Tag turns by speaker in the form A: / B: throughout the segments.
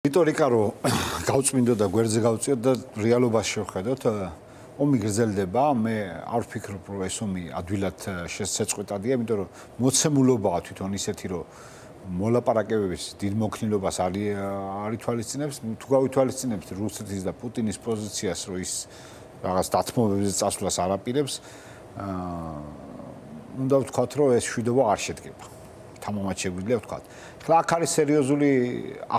A: რიტორიკა რო გავწმინდო და გვერდზე გავწიოთ და რეალობას შევხედოთ, ომი გრძელდება, მე არ ვფიქრობ, რომ ეს ომი ადვილად შეწყვეტადია, იმიტომ რომ მოცემულობაა თვითონ ისეთი, რომ მოლაპარაკებების დიდ მოქნილობას არ ითვალისწინებს, თუ გავითვალისწინებთ რუსეთის და პუტინის პოზიციას, რომ ის რაღაც დათმობებზე წასვლას არ აპირებს, უნდა ვთქვათ, რომ ეს მშვიდობა არ შედგება. თამამად შეგვიძლია ვთქვათ. ახლა აქ არის სერიოზული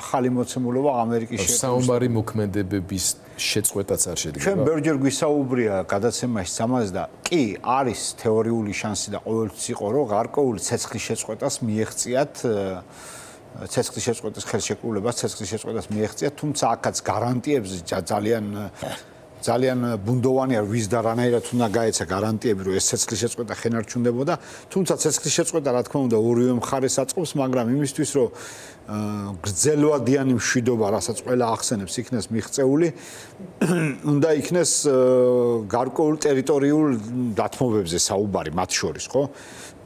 A: ახალი მოცემულობა ამერიკის შეერთებული
B: საომარი მოქმედებების შეწყვეტაც არ შედგება.
A: ჩვენ ბევრჯერ გვისაუბრია გადაცემაში ამაზე და კი არის თეორიული შანსი და ყოველთვის იყო რომ გარკვეული ცეცხლის შეწყვეტას მიეღწიათ ცეცხლის შეწყვეტის ხელშეკრულებას ცეცხლის შეწყვეტას მიეღწიათ, თუმცა აქაც გარანტიებზე ძალიან ბუნდოვანია ვის და რანაირად უნდა გაეცა გარანტიები რომ ეს ცეცხლის შეწყვეტა ხენარჩუნდებოდა, თუმცა ცეცხლის შეწყვეტა რა თქმა უნდა ორივე მხარეს აწყობს, მაგრამ იმისთვის რომ გრძელვადიანი მშვიდობა, რასაც ყველა ახსენებს, იქნეს მიღწეული, უნდა იქნეს გარკვეულ ტერიტორიულ დათმობებზე საუბარი მათ შორის, ხო?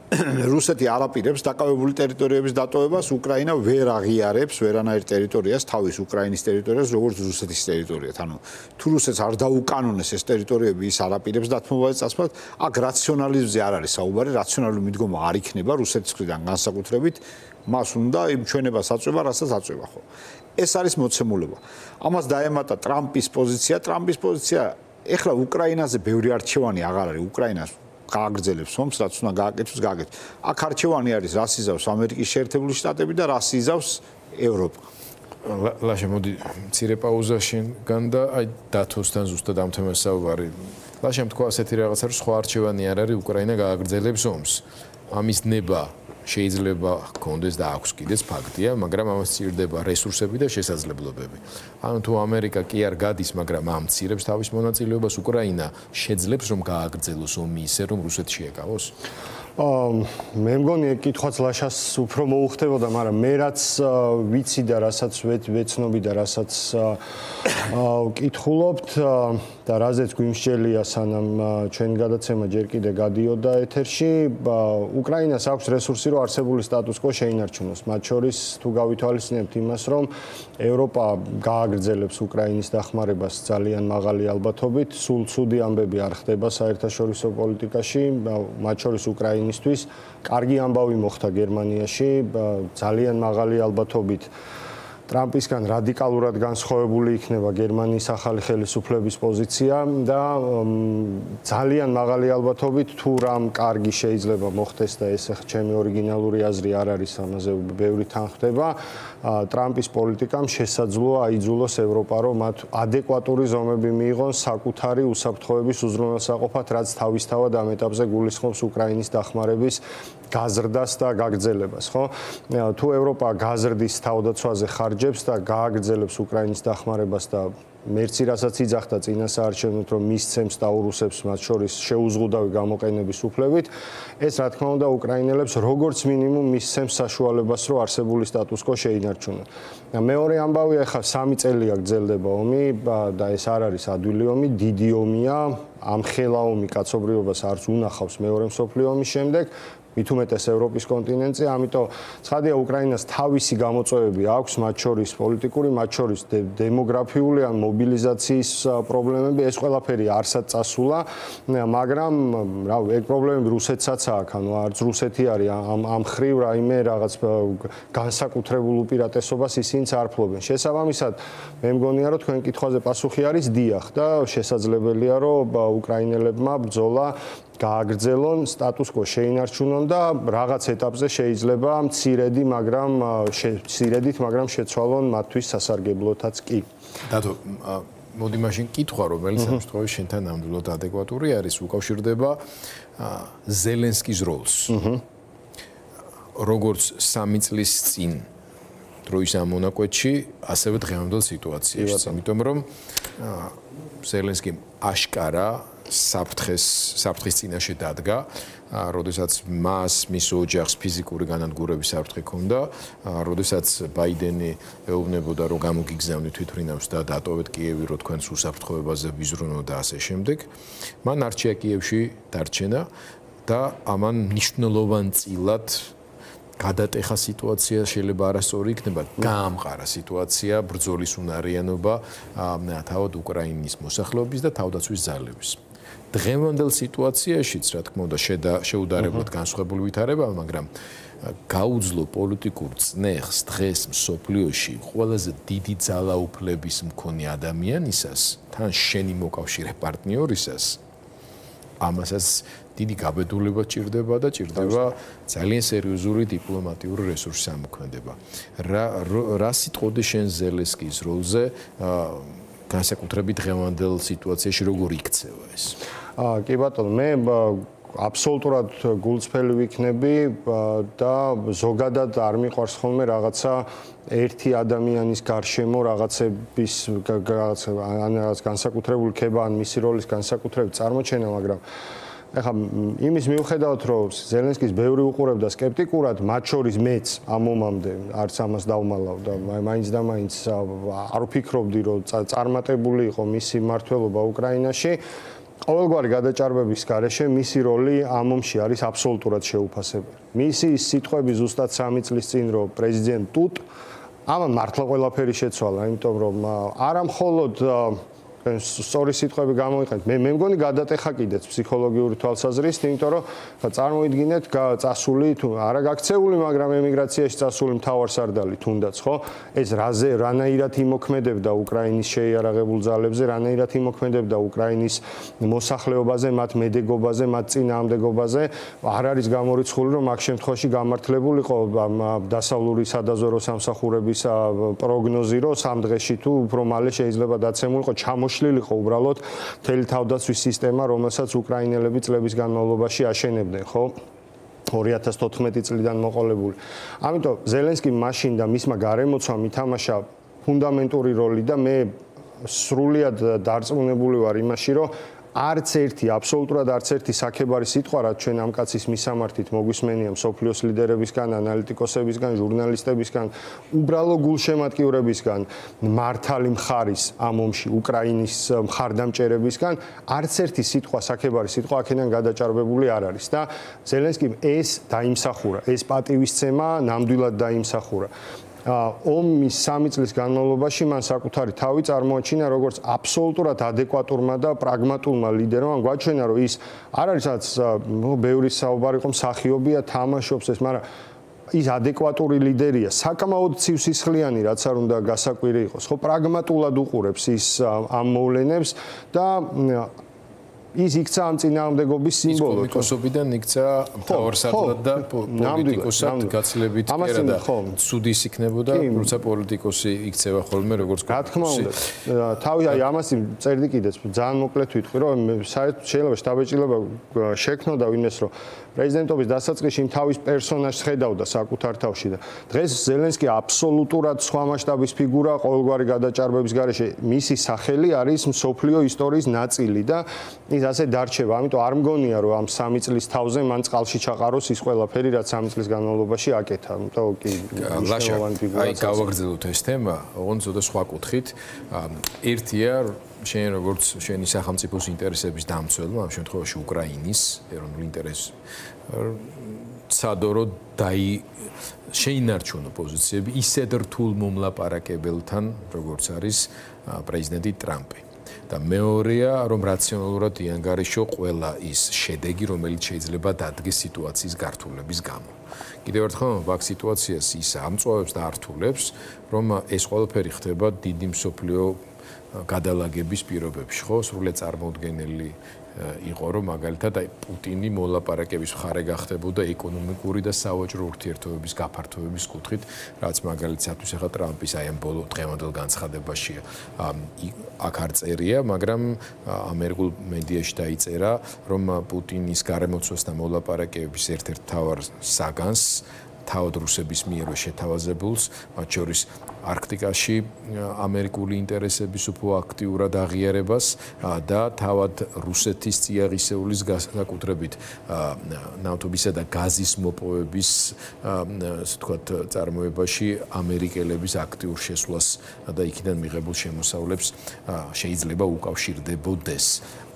A: რუსეთი არ აპირებს დაკავებული ტერიტორიების დატოვებას, უკრაინა ვერ აღიარებს ვერანაირ ტერიტორიას თავის უკრაინის ტერიტორიას, როგორც რუსეთის ტერიტორიად. ანუ თუ რუსეთს არ დაუკანონეს ეს ტერიტორიები, ის არ აპირებს დათმობაზე წასვლას, აქ რაციონალიზმზე არ არის საუბარი, რაციონალური მიდგომა არ იქნება რუსეთის მხრიდან განსაკუთრებით, მას უნდა იმ ჩვენებას აწვევა, რასაც აწვევა, ხო? ეს არის მოცემულობა. ამას დაემატა ტრამპის პოზიცია, ეხლა უკრაინაზე ბევრი არჩევანი აღარ არის, უკრაინას გააგრძელებს ომს, რაც უნდა გააკეთოს, გააკეთოს. აქ არჩევანი არის, რას იზავს ამერიკის შეერთებული შტატები და რას იზავს ევროპა.
B: ლაშა, მოდი მცირე პაუზა შენგან და აი დათოსთან ზუსტად ამ თემას საუბარი. ლაშამ თქვა ასეთი რაღაცა, რომ სხვა არჩევანი არ არის, უკრაინა გააგრძელებს ომს. ამის ნება შეიძლება ჰქონდეს და აქვს კიდეც ფაქტია, მაგრამ ამას სჭირდება რესურსები და შესაძლებლობები. ანუ თუ ამერიკა კი არ გადის, მაგრამ ამცირებს თავის მონაწილეობას, უკრაინა შეძლებს რომ გააგრძელოს ომი ისე, რომ რუსეთი შეეკავოს?
C: მე მგონი კითხვაც ლაშას უფრო მოუხდებოდა, მაგრამ მე რაც ვიცი და რასაც ვეცნობი და რასაც ვკითხულობთ და რაზეც გვიმსჯელია სანამ ჩვენი გადაცემა ჯერ კიდე გადიოდა ეთერში, უკრაინას აქვს რესურსი, რომ არსებული სტატუს-კვო შეინარჩუნოს. მათ შორის თუ გავითვალისწინებთ იმას, რომ ევროპა გააგრძელებს უკრაინის დახმარებას ძალიან მაღალი ალბათობით, სულ ცუდი ამბები არ ხდება საერთაშორისო პოლიტიკაში, მათ შორის უკრაინისთვის. კარგი ამბავი მოხდა გერმანიაში, ძალიან მაღალი ალბათობით ტრამპისგან რადიკალურად განსხვავებული იქნება გერმანიის ახალი ხელისუფლების პოზიცია და ძალიან მაღალი ალბათობით თუ რამ კარგი შეიძლება მოხდეს და ეს ჩემი ორიგინალური აზრი არ არის, ამაზე ბევრი თან ხდება, ტრამპის პოლიტიკამ შესაძლოა აიძულოს ევროპა, რომ მათ ადეკვატური ზომები მიიღონ საკუთარი უსაფრთხოების უზრუნველსაყოფად, რაც თავისთავად ამ ეტაპზე გულისხმობს უკრაინის დახმარების გაზრდას და გაგრძელებას, ხო? თუ ევროპა გაზრდის თავდაცვაზე ხარჯებს და გააგრძელებს უკრაინის დახმარებას და მერცი რასაც იძახდა წინა საარჩევნოდ, რომ მისცემს და ურუსებს მათ შორის შეუზღუდავი გამოყენების უფლებით, ეს რა თქმა უნდა უკრაინელებს როგორც მინიმუმ მისცემს საშუალებას, რომ არსებული სტატუს-კვო შეინარჩუნონ. მეორე ამბავი, ახლა 3 წელია გრძელდება ომი და ეს არ არის ადვილი ომი, დიდი ომია, ამხელა ომი კაცობრიობას არც უნახავს მეორე მსოფლიო ომის შემდეგ. მით უმეტეს ევროპის კონტინენტზე, ამიტომ ცხადია უკრაინას თავისი გამოწვევები აქვს, მათ შორის პოლიტიკური, მათ შორის დემოგრაფიული ან მობილიზაციის პრობლემები, ეს ყველაფერი არსად წასულა, მაგრამ რა ეგ პრობლემები რუსეთსაც აქვს, ანუ არც რუსეთი არის ამ ხრივ რაიმე რაღაც განსაკუთრებულ უპირატესობას ისინიც არ ფლობენ. შესაბამისად, მე მგონია, რომ თქვენ კითხვაზე პასუხი არის დიახ და შესაძლებელია, რომ უკრაინელებმა ბრძოლა გააგრძელონ, სტატუს-კვო შეინარჩუნონ და რაღაც ეტაპზე შეიძლება მცირედი, მაგრამ შეცვალონ მათთვის სასარგებლოთაც კი.
B: დათო, მოდი მაშინ კითხვა, რომელიც ამ შემთხვევაში შენთან ნამდვილად ადეკვატური არის, უკავშირდება ზელენსკის როლს. როგორც 3 წლის წინ დროის ამ მონაკვეთში, ასევე დღევანდელ სიტუაციაში, იმიტომ რომ ზელენსკიმ აშკარა საფრთხის წინაშე დადგა, როდესაც მას, მის ოჯახს ფიზიკური განადგურების საფრთხე ჰქონდა, როდესაც ბაიდენი ეუბნებოდა, რომ გამოგიგზავნით თვითმფრინავს და დატოვეთ კიევი, რომ თქვენს უსაფრთხოებაზე ვიზრუნოთ და ასე შემდეგ. მან არჩია კიევში დარჩენა და ამან მნიშვნელოვან წილად გადატეხა სიტუაცია შეიძლება არასწორი იქნება, გაამყარა სიტუაცია, ბრძოლის უნარიანობა თავად უკრაინის მოსახლეობის და თავდაცვის ძალების. დღევანდელ სიტუაციაშიც, რა თქმა უნდა, შეუდარებლად განსხვავებული ვითარება, მაგრამ გაუძლო პოლიტიკურ წნეხს დღეს მსოფლიოში ყველაზე დიდი ძალაუფლების მქონე ადამიანისას, თან შენი მოკავშირე პარტნიორისას, ამასაც დიდი გაბედულება ჭირდება და ჭირდება ძალიან სერიოზული დიპლომატიური რესურსის ამოქმედება. რა სიტყოდი შენ ზელენსკის როლზე განსაკუთრებით დღევანდელ სიტუაციაში როგორ იქცევა ეს?
C: კი ბატონო, მე აბსოლუტურად გულწრფელი ვიქნები და ზოგადად არ მიყვარს ხოლმე რაღაცა ერთი ადამიანის გარშემო რაღაცების რაღაც განსაკუთრებული ქება ან მისი როლის განსაკუთრებით წარმოჩენა, მაგრამ ეხლა იმის მიუხედავად, რომ ზელენსკის ბევრი უყურებდა სკეპტიკურად, მათ შორის მეც ამ მომამდე არც ამას დავმალავ და მაინც და მაინც არ ვფიქრობდი, რომ წარმატებული იყო მისი მმართველობა უკრაინაში. ყოველგვარი გადაჭარბების გარეშე მისი როლი ამ ომში არის აბსოლუტურად შეუფასებელი. მისი სიტყვები ზუსტად 3 წლის წინ რომ პრეზიდენტ ტუტ ამან მართლა ყველაფერი შეცვალა, იმიტომ რომ არა მხოლოდ სწორი სიტყვები გამოიყენეთ. მე მგონი გადატეხა კიდეც ფსიქოლოგიური თვალსაზრისით, იმიტომ რომ წარმოიდგინეთ წასული თუ არა გაქცეული, მაგრამ ემიგრაციაში წასული მთავარსარდალი თუნდაც, ხო? ეს რანაირად იმოქმედებდა უკრაინის შეიარაღებულ ძალებზე, რანაირად იმოქმედებდა უკრაინის მოსახლეობაზე, მათ მედეგობაზე, მათ წინააღმდეგობაზე, არ არის გამორიცხული, რომ აქ შემთხვევაში გამართლებულიყო დასავლური სადაზვერვო სამსახურების პროგნოზი, რომ 3 დღეში თუ უფრო მალე შეიძლება დაცემულიყო ჩამოშლილიყო უბრალოდ მთელი თავდაცვის სისტემა, რომელსაც უკრაინელები წლების განმავლობაში აშენებდნენ, ხო? 2014 წლიდან მოყოლებული. ამიტომ ზელენსკიმ მაშინ და მისმა გარემოცვამ ითამაშა ფუნდამენტური როლი და მე სრულიად დარწმუნებული ვარ იმაში, რომ არც ერთი, აბსოლუტურად არც ერთი საქებარი სიტყვა, რაც ჩვენ ამ კაცის მისამართით მოგვისმენია მსოფლიოს ლიდერებისგან, ანალიტიკოსებისგან, ჟურნალისტებისგან, უბრალო გულშემატკივრებისგან, მართალი მხარის ამ ომში უკრაინის მხარდამჭერებისგან, არც ერთი სიტყვა, საქებარი სიტყვა აქედან გადაჭარბებული არ არის და ზელენსკიმ ეს დაიმსახურა, ეს პატივისცემა ნამდვილად დაიმსახურა. ომის 3 წლის განმავლობაში მან საკუთარი თავი წარმოაჩინა როგორც აბსოლუტურად ადეკვატურმა და პრაგმატულმა ლიდერმა. გვაჩვენა, რომ ის არ არის რაც ბევრი საუბარი ყო მსახიობია, თამაშობს ეს, მაგრამ ის ადეკვატური ლიდერია, საკმაოდ ცივსისხლიანი, რაც არ უნდა გასაკვირი იყოს. ხო, პრაგმატულად უყურებს ის ამ მოვლენებს და ის იქცა ამ წინააღმდეგობის სიმბოლო.
B: კომიკოსობიდან იქცა მთავარსარდლად და პოლიტიკოსად გაცილებით კი და ცუდის იქნებოდა, როცა პოლიტიკოსი იქცევა ხოლმე როგორც
C: რა თქმა უნდა. თავი აი ამას წერდი კიდეც ძალიან მოკლედ ვიტყვი, რომ შეიძლება შტაბეჭდილება შექმნოდა ვინმეს, რომ პრეზიდენტობის დასაწყისში თავის პერსონაჟს ხედავდა საკუთარ თავში და დღეს ზელენსკი აბსოლუტურად სხვა მასშტაბის ფიგურა, ყოველგვარი გადაჭარბების გარეშე მისი სახელი არის მსოფლიო ისტორიის ნაწილი და ის ასე დარჩება. ამიტომ არ მგონია, რომ ამ 3 წლის თავზე მან წყალში ჩაყაროს ის ყველაფერი, რაც 3 წლის განმავლობაში აკეთა. ამიტომ კი მნიშვნელოვანი ფიგურაა.
B: აი გავაგრძელოთ ეს თემა, ოღონდ ცოტა სხვა კუთხით. ერთია შენ როგორც შენი სახელმწიფოს ინტერესების დამცველმა, ამ შემთხვევაში უკრაინის ეროვნული ინტერესი ცადორო შეინარჩუნო პოზიციები ისეთ რთულ მომლაპარაკებელთან, როგორც არის პრეზიდენტი ტრამპი. და მეორეა, რომ რაციონალურად იანგარიშო ყველა ის შედეგი, რომელიც შეიძლება დადგეს სიტუაციის გართულების გამო. კიდევ ერთხელ აქ სიტუაციას ის ამწვავებს და ართულებს, რომ ეს ყველაფერი ხდება დიდი მსოფლიო გადალაგების პირობებში, ხო, სრულიად წარმოუდგენელი იყო, რომ მაგალითად აი პუტინი მოლაპარაკების მხარე გახდებოდა ეკონომიკური და სავაჭრო ურთიერთობების გაფართოების კუთხით, რაც მაგალითად ახლა ტრამპის აი ამ ბოლო დღევანდელ განცხადებაშია. აქ არ წერია, მაგრამ ამერიკულ მედიაში დაიწერა, რომ პუტინის გარემოცვას და მოლაპარაკების ერთ-ერთ მთავარ საგანს თავად რუსების მიერვე შეთავაზებულს, მათ შორის არქტიკაში ამერიკული ინტერესების უფრო აქტიურად აღიარებას და თავად რუსეთის წიაღისეულის განსაკუთრებით ნავთობისა და გაზის მოპოვების, ასე ვთქვათ, წარმოებაში ამერიკელების აქტიურ შესვლას და იქიდან მიღებულ შემოსავლებს შეიძლება უკავშირდებოდეს.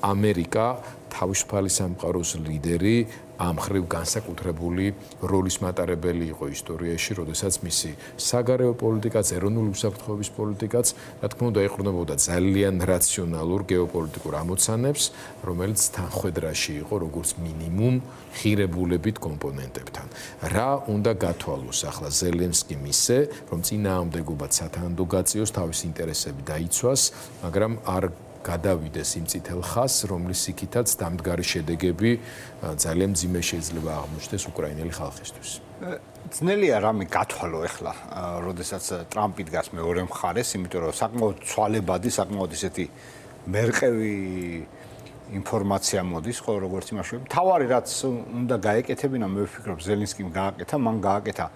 B: ამერიკა თავისუფალი სამყაროს ლიდერი ამ მხრივ განსაკუთრებული როლის მატარებელი იყო ისტორიაში, როდესაც მისი საგარეო პოლიტიკაც, ეროვნული უსაფრთხოების პოლიტიკაც, რა თქმა უნდა, ეყრდნობოდა ძალიან რაციონალურ გეოპოლიტიკურ ამოცანებს, რომელიც თანხვედრაში იყო როგორც მინიმუმ ღირებულებით კომპონენტებთან. რა უნდა გათვალოს ახლა ზელენსკიმ ისე, რომ წინააღმდეგობაც სათანადო გაწიოს, თავის ინტერესები დაიცვას, მაგრამ არ გადავიდეს იმ წითელ ხაზს, რომლის იქითაც დამდგარი შედეგები ძალიან მძიმე შეიძლება აღმოჩნდეს უკრაინელი ხალხისთვის.
A: ძნელია რამე გათვალო ახლა, როდესაც ტრამპი დგას მეორე მხარეს, იმიტომ რომ საკმაოდ ცვალებადი, საკმაოდ ისეთი მერყევი ინფორმაცია მოდის, ხო, როგორც იმაში. თავარი რაც უნდა გაეკეთებინა, მე ვფიქრობ, ზელენსკიმ გააკეთა, მან გააკეთა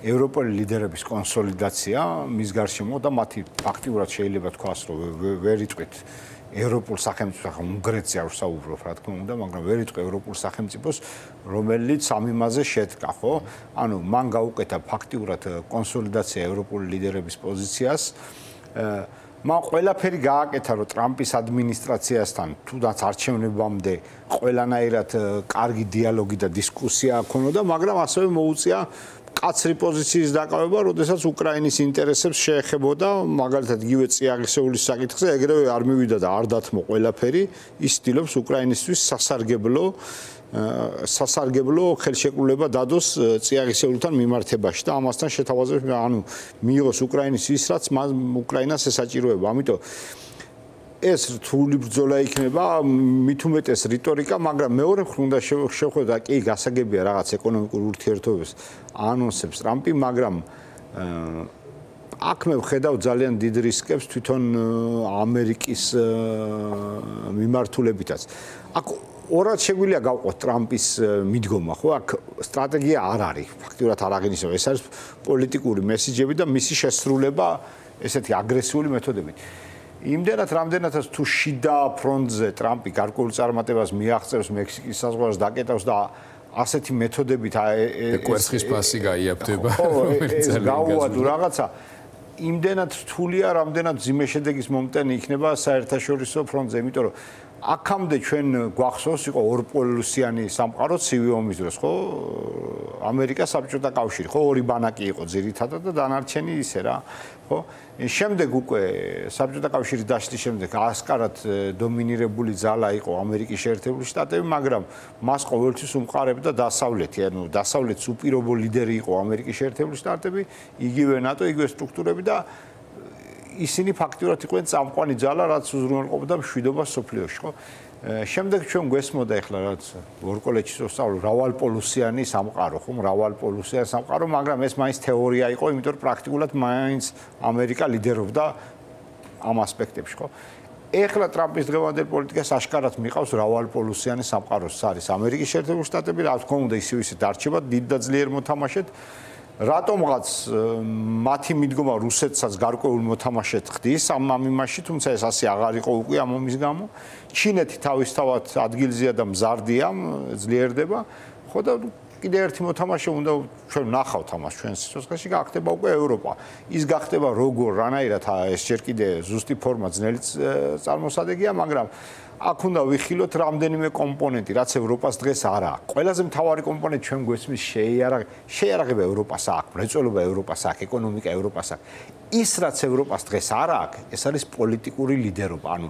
A: ევროპული ლიდერების კონსოლიდაცია მის გარშემო და მათი ფაქტიურად შეიძლება თქვას, რომ ვერ იწვით ევროპულ სახელმწიფოს, უნგრეთზე არ ვსაუბრობ, რა თქმა უნდა, მაგრამ ვერ იწვი ევროპულ სახელმწიფოს, რომელიც ამ იმაზე შედგა, ხო? ანუ მან გაუკეთა ფაქტიურად კონსოლიდაცია ევროპული ლიდერების პოზიციას. მან ყველაფერი გააკეთა, რომ ტრამპის ადმინისტრაციასთან თუნდაც არჩევნებამდე ყველანაირად კარგი დიალოგი და დისკუსია აქონოდა, მაგრამ ასევე მოუწია კაცრი პოზიციის დაკავება, როდესაც უკრაინის ინტერესებს შეეხებოდა, მაგალითად იგივე წიაღისეულის საკითხზე, ეგრევე არ მივიდა და არ დათმო ყველაფერი, ის ცდილობს უკრაინისთვის სასარგებლო ხელშეკრულება დადოს წიაღისეულთან მიმართებაში და ამასთან შეთავაზებს, ანუ მიიღოს უკრაინის ის, რაც უკრაინას ესაჭიროება. ამიტომ ეს რთული ბრძოლა იქნება, მით უმეტეს რიტორიკა, მაგრამ მეორე მხრივ უნდა შევხედოთ, კი გასაგებია რაღაც ეკონომიკურ ურთიერთობებს ანონსებს ტრამპი, მაგრამ აქ მე ვხედავ ძალიან დიდ რისკებს თვითონ ამერიკის მიმართულებითაც. აქ ორად შეგვიძლია გავყოთ ტრამპის მიდგომა, ხო? აქ სტრატეგია არ არის, ფაქტიურად არ აღინიშნება. ეს არის პოლიტიკური მესიჯები და მისი შესრულება ესეთი აგრესიული მეთოდებით. იმდენად რამდენადაც თუ შიდა ფრონტზე ტრამპი გარკვეულ წარმატებას მიაღწევს მექსიკის საზღვარს დაკეტავს და ასეთი მეთოდებით
B: კვერცხის ფასი გაიაფდება,
A: რომელიც გაუადო რაღაცა იმდენად რთულია, რამდენად მძიმე შედეგის მომტანი იქნება საერთაშორისო ფრონტზე, იმიტომ რომ აქამდე ჩვენ გვახსოვს იყო ორპოლუსიანი სამყარო ცივი ომის დროს, ხო? ამერიკა საბჭოთა კავშირი, ხო? ორი ბანაკი იყო ძირითადად და დანარჩენი ისე რა, ხო? შემდეგ უკვე საბჭოთა კავშირის დაშლის შემდეგ ასკარად დომინირებული ძალა იყო ამერიკის შეერთებული შტატები, მაგრამ მას ყოველთვის უმყარებდა დასავლეთი, ანუ დასავლეთის უპირობო ლიდერი იყო ამერიკის შეერთებული შტატები, იგივე ნატო, იგივე სტრუქტურები და ისინი ფაქტიურად იყვნენ წამყვანი ძალა, რაც უზრუნველყოფდა მშვიდობას სოფლიოში, ხო? შემდეგ ჩვენ გვესმოდა ახლა რაც ვორკოლეჩის ვსწავლობ მრავალპოლუსიანი სამყარო, ხო? მრავალპოლუსიანი სამყარო, მაგრამ ეს მაინც თეორია იყო, იმიტომ რომ პრაქტიკულად მაინც ამერიკა ლიდერობდა ამ ასპექტებში, ხო? ეხლა ტრამპის დღევანდელ პოლიტიკას აშკარად მიყავს მრავალპოლუსიანი სამყაროს არის ამერიკის შეერთებული შტატები, რა თქმა უნდა, ისე დარჩება დიდ და ძლიერ მოთამაშედ. რატომღაც მათი მიდგომა რუსეთსაც გარკვეულ მოთამაშედ ხდის ამ იმაში, თუმცა ეს ასე აღარ იყო უკვე ამ ომის გამო. ჩინეთი თავისთავად ადგილზეა და მზარდია, ძლიერდება. ხო და კიდე ერთი მოთამაშე უნდა ჩვენ ვნახავთ ამას ჩვენ სიცოცხლეში, გახდება უკვე ევროპა. ის გახდება როგორ, რანაირად ეს ჯერ კიდე ზუსტი ფორმა ძნელი წარმოსადეგია, მაგრამ აქ უნდა ვიხილოთ რამდენიმე კომპონენტი, რაც ევროპას დღეს არ აქვს. ყველაზე მთავარი კომპონენტი ჩვენ გვესმის შეიარაღება ევროპას აქვს, მრეწველობა ევროპას აქვს, ეკონომიკა ევროპას აქვს. ის რაც ევროპას დღეს არ აქვს, ეს არის პოლიტიკური ლიდერობა. ანუ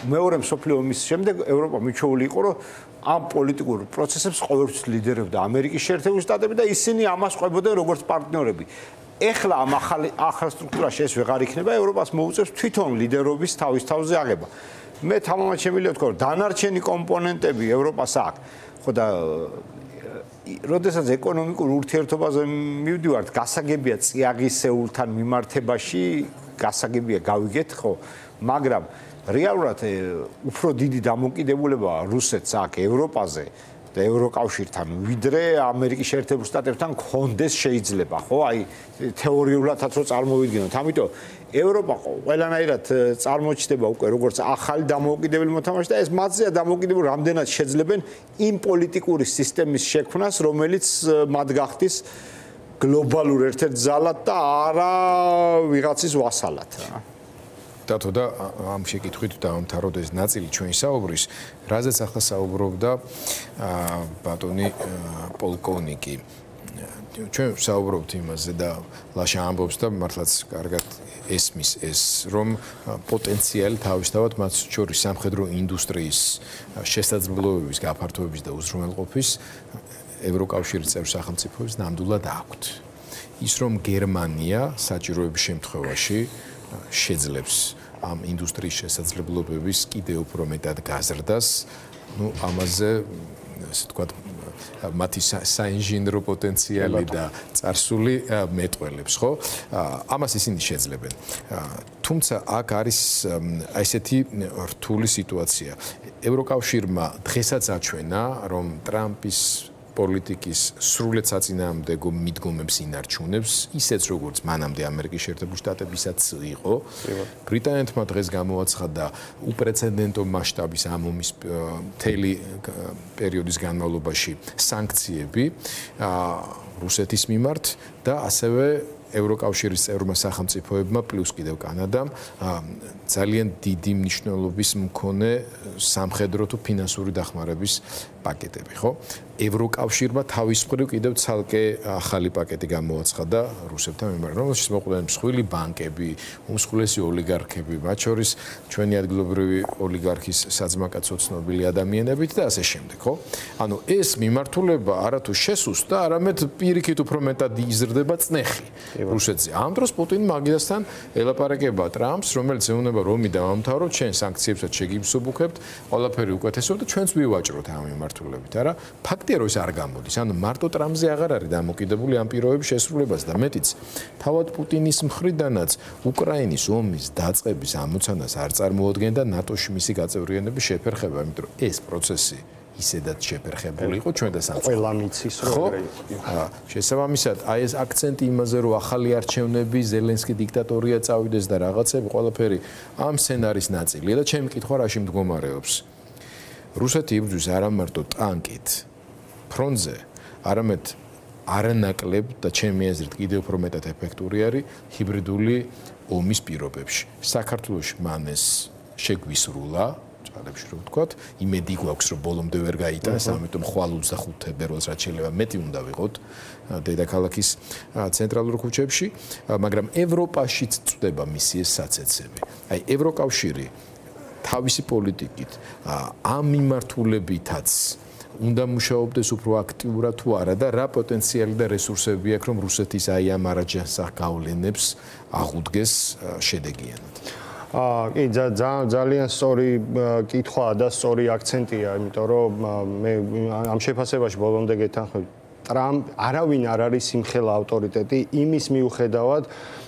A: მეორე მსოფლიო ომის შემდეგ ევროპა მიჩვეული იყო, რომ ამ პოლიტიკურ პროცესებს ყოველთვის ლიდერობდა ამერიკის შეერთებული შტატები და ისინი ამას ყვებოდნენ როგორც პარტნიორები. ეხლა ამ ახალ სტრუქტურაში ეს ვეღარ იქნება, ევროპას მოუწევს თვითონ ლიდერობის თავის თავზე აღება. მე თამამად შემიძლია ვთქვა, რომ დანარჩენი კომპონენტები ევროპას აქვს. ხო და როდესაც ეკონომიკურ ურთიერთობაზე მივდივართ, გასაგებია წიაღისეულთან მიმართებაში, გასაგებია გავიგეთ, ხო, მაგრამ რეალურად უფრო დიდი დამოკიდებულება რუსეთს აქვს ევროპაზე და ევროკავშირთან, ვიდრე ამერიკის შეერთებულ შტატებთან გქონდეს შეიძლება, ხო? აი თეორიულადაც რო წარმოვიდგინოთ. ამიტომ ევროპა ყველანაირად წარმოჩნდება უკვე როგორც ახალი დამოუკიდებელი მოთამაშე და ეს მათზეა დამოუკიდებელი, რამდენად შეძლებენ იმ პოლიტიკური სისტემის შექმნას, რომელიც მათ გახდის გლობალურ ერთ-ერთ ძალად და არა ვიღაცის ვასალად.
B: დათო და ამ შეკითხვით დავამთავროთ ეს ნაწილი ჩვენი საუბრის, რაზეც ახლა საუბრობდა ბატონი პოლკოვნიკი. ჩვენ საუბრობთ იმაზე და ლაშა ამბობს და მართლაც კარგად ესმის ეს, რომ პოტენციალი თავისთავად მათ შორის სამხედრო ინდუსტრიის შესაძლებლობების გაფართოების და უზრუნველყოფის ევროკავშირის წევრ სახელმწიფოებს ნამდვილად აქვთ. ის რომ გერმანია საჭიროების შემთხვევაში შეძლებს ამ ინდუსტრიის შესაძლებლობების კიდევ უფრო მეტად გაზრდას, ну ამაზე ასე ვთქვათ მათი საინჟინრო პოტენციალი და წარსული მეტყველებს, ხო? ამას ისინი შეძლებენ. თუმცა აქ არის ესეთი რთული სიტუაცია. ევროკავშირმა დღესაც აჩვენა, რომ ტრამპის პოლიტიკის სრულად საწინააღმდეგო მიდგომებს ინარჩუნებს, ისეც როგორც მანამდე ამერიკის შეერთებული შტატებისაც იყო. ბრიტანეთმა დღეს გამოაცხადა უპრეცედენტო მასშტაბის ამ ომის მთელი პერიოდის განმავლობაში სანქციები რუსეთის მიმართ და ასევე ევროკავშირის წევრმა სახელმწიფოებმა პლუს კიდევ კანადამ ძალიან დიდი მნიშვნელობის მქონე სამხედრო თუ ფინანსური დახმარების პაკეტები, ხო? ევროკავშირმა თავის მხრივ კიდევ ცალკე ახალი პაკეტი გამოაცხადა რუსებთან მიმართ, რომელშიც მოყვნენ მსხვილი ბანკები, უმსხვილესი ოლიგარქები, მათ შორის ჩვენი ადგილობრივი ოლიგარქის საძმაკაცო ცნობილი ადამიანებით და ასე შემდეგ, ხო? ანუ ეს მიმართულება არათუ შესუსტდა, არამედ პირიქით უფრო მეტად იზრდება წნეხი რუსეთზე. ამ დროს პუტინი მაგისთან ელაპარაკება ტრამპს, რომელიც ეუბნება რომი დავამთავროთ, ჩვენ სანქციებსაც შეგიმსუბუქებთ, ყველაფერი უკეთესობ და ჩვენც ვივაჭროთ ამ მიმართულებით, არა? ფაქტია რომ ეს არ გამოდის. ანუ მარტო ტრამპზე აღარ არის დამოკიდებული ამ პირობების შესრულებას და მეტიც თავად პუტინის მხრიდანაც უკრაინის ომის დაწყების ამოცანას არ წარმოადგენდა ნატოში მისი გაწევრიანების შეფერხება, იმიტომ რომ ეს პროცესი ისედაც შეფერხებული იყო ჩვენ და სამწუხაროდ.
C: ყველა მიცის რომ ეგრე იყო.
B: შესაბამისად, აი ეს აქცენტი იმაზე, რომ ახალი არჩევნები, ზელენსკი დიქტატორია წავიდეს და რაღაცები, ყველაფერი ამ სცენარის ნაწილია და ჩემი კითხვა რაში მდგომარეობს. რუსეთი იბრძვის არა მარტო ტანკით ფრონტზე, არამედ არანაკლებ და ჩემი აზრით კიდევ უფრო მეტად ეფექტური არის ჰიბრიდული ომის პირობებში. საქართველოში მან ეს შეგვისრულა ძალებში რომ ვთქვათ, იმედი გვაქვს რომ ბოლომდე ვერ გაიტანს, ამიტომ ხვალ 25 თებერვალს რაც შეიძლება მეტი უნდა ვიყოთ დედაქალაქის ცენტრალურ ქუჩებში, მაგრამ ევროპაშიც წდება მისი ეს საცეცები. აი ევროკავშირი თავისი პოლიტიკით ამ მიმართულებითაც უნდა მუშაობდეს უფრო აქტიურად თუ არა და რა პოტენციალი და რესურსები აქვს რომ რუსეთის აი ამ არაჯანსაღ გავლენებს აღუდგეს შედეგიანად.
C: კი, ძალიან სწორი კითხვაა და სწორი აქცენტია, იმიტომ რომ მე ამ შეფასებაში ბოლომდე გეთანხმები. ტრამპ არავინ არ არის სიმხელა ავტორიტეტი იმის მიუხედავად,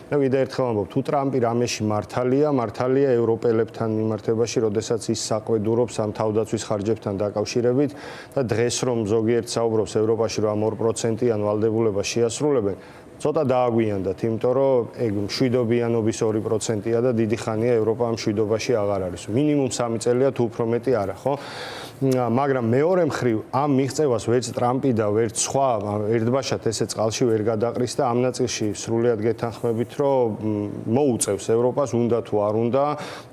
C: და ვიდრე ერთხელ ამბობ, თუ ტრამპი რამეში მართალია ევროპელებთან მიმართებაში, როდესაც ის საყვედურობს ამ თავდაცვის ხარჯებთან დაკავშირებით და დღეს რომ ზოგიერთ საუბრობს ევროპაში რომ 2%-იან ვალდებულებას შეასრულებენ, ცოტა დააგვიანდათ, იმიტომ რომ ეგ მშვიდობიანობის 2%-ია და დიდი ხანია ევროპა ამ მშვიდობაში აღარ არის. მინიმუმ 3 წელია თუ უფრო მეტი არა, ხო? მაგრამ მეორე მხრივ ამ მიღწევას ვერც ტრამპი და ვერც სხვა ერთბაშად ესე წყალში ვერ გადაყრის და ამ ნაწილში სრულიად გეთანხმებით, რომ მოუწევს ევროპას, უნდა თუ არ უნდა,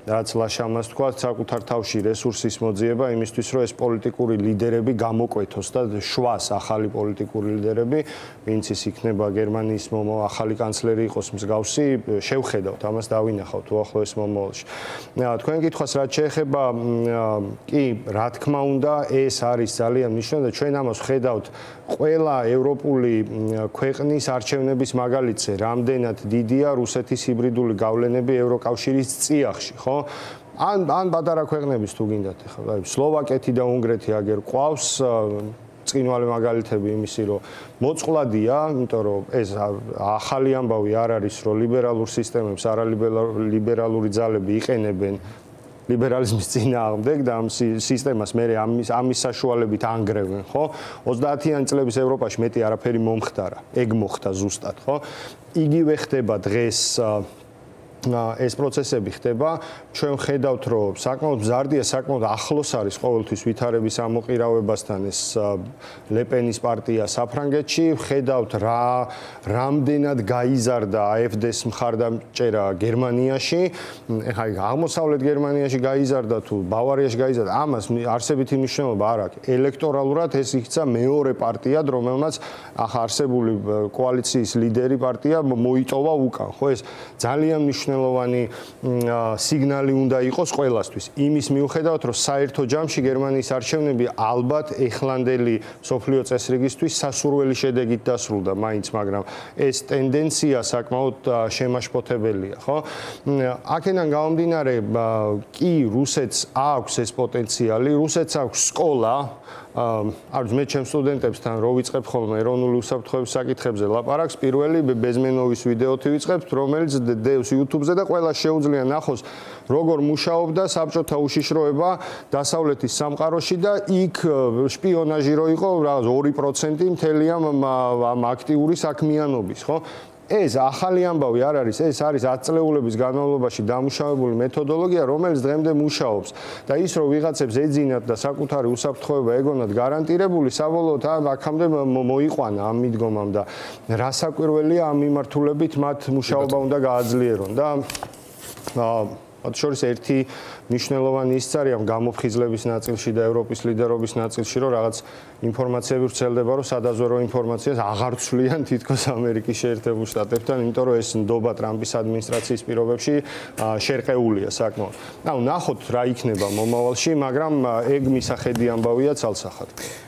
C: რაც ლაშამას თქვა, საკუთარ თავში რესურსის მოძიება იმისთვის, რომ ეს პოლიტიკური ლიდერები გამოკვეთოს და შვას ახალი პოლიტიკური ლიდერები, ვინც ის იქნება გერმანიის ახალი კანცლერი იყოს მსგავსი, შევხედავთ, ამას დავინახავთ უახლოეს მომავალში. თქვენ კითხვას რაც შეეხება, კი, რა თქმა უნდა, ეს არის ძალიან მნიშვნელოვანი და ჩვენ ამას ვხედავთ ყველა ევროპული ქვეყნის არჩევნების მაგალითზე, რამდენად დიდია რუსეთის ჰიბრიდული გავლენები ევროკავშირის წიაღში, ხო? ან პატარა ქვეყნების თუ გინდათ, ხო, სლოვაკეთი და უნგრეთი აგერ ყავს წინვალე მაგალითები იმისი, რომ მოწყვლადია, იმიტომ რომ ეს ახალი ამბავი არ არის, რომ ლიბერალურ სისტემებს არალიბერალური ძალები იყენებენ ლიბერალიზმის წინააღმდეგ და ამ სისტემას მე ამის საშუალებით ანგრევენ, ხო? 30-იანი წლების ევროპაში მეტი არაფერი მომხდარა. ეგ მოხდა ზუსტად, ხო? იგივე ხდება დღეს ეს პროცესები ხდება, ჩვენ ხედავთ, რომ საკმაოდ მზარდია, საკმაოდ ახლოს არის ყოველთვის ვითარების ამოყირავებასთან ეს ლეპენის პარტია საფრანგეთში, ხედავთ რამდენად გაიზარდა AfD-ს მხარდამჭერა გერმანიაში, ეხლა აღმოსავლეთ გერმანიაში გაიზარდა თუ ბავარიაში გაიზარდა, ამას არსებითი მნიშვნელობა არ აქვს. ელექტორალურად ეს იქცა მეორე პარტიად, რომელმაც ახლა არსებული კოალიციის ლიდერი პარტია მოიტოვა უკან, ხო ეს ძალიან მნიშვნელოვანი სიგნალი უნდა იყოს ყველასთვის. იმის მიუხედავად, რომ საერთო ჯამში გერმანიის არჩევნები ალბათ ეხლანდელი სოფლიო წესრიგისთვის სასურველი შედეგით დასრულდა მაინც, მაგრამ ეს ტენდენცია საკმაოდ შემაშფოთებელია, ხო? აქედან გამომდინარე, კი რუსეთს აქვს ეს პოტენციალი, რუსეთს აქვს სკოლა, არის მე ჩემს სტუდენტებთან რო ვიწყებ ხოლმე ეროვნული უსაფრთხოების საკითხებზე ლაპარაკს, პირველი ბეზმენოვის ვიდეოთი ვიწყებთ, რომელიც დევს YouTube-ზე და ყველა შეუძლია ნახოს, როგორ მუშაობდა საბჭოთა უშიშროება დასავლეთის სამყაროში და იქ შპიონაჟი რო იყო რაღაც 2% მთელი ამ აქტიური საქმიანობის, ხო? ეს ახალი ამბავი არ არის, ეს არის 10 წლეულების განმავლობაში დამუშავებული მეთოდოლოგია, რომელიც დღემდე მუშაობს და ის რომ ვიღაცებს ეძინათ და საკუთარი უსაფრთხოება ეგონათ გარანტირებული, საბოლოოდ აქამდე მოიყვანა ამ მიდგომამ და რასაკვირველია ამ მიმართულებით მათ მუშაობა უნდა გააძლიერონ და მათ შორის ერთი მნიშვნელოვანი ის არის ამ გამოფხიზლების ნაწილში და ევროპის ლიდერობის ნაწილში, რომ რაღაც ინფორმაციები ვრცელდება, რომ სადაზვერვო ინფორმაციას აღარ ცვლიან თითქოს ამერიკის შეერთებულ შტატებთან, იმიტომ რომ ეს ნდობა ტრამპის ადმინისტრაციის პირობებში შერყეულია საკმაოდ. ნახოთ რა იქნება მომავალში, მაგრამ ეგ მისახედი ამბავია ცალსახად.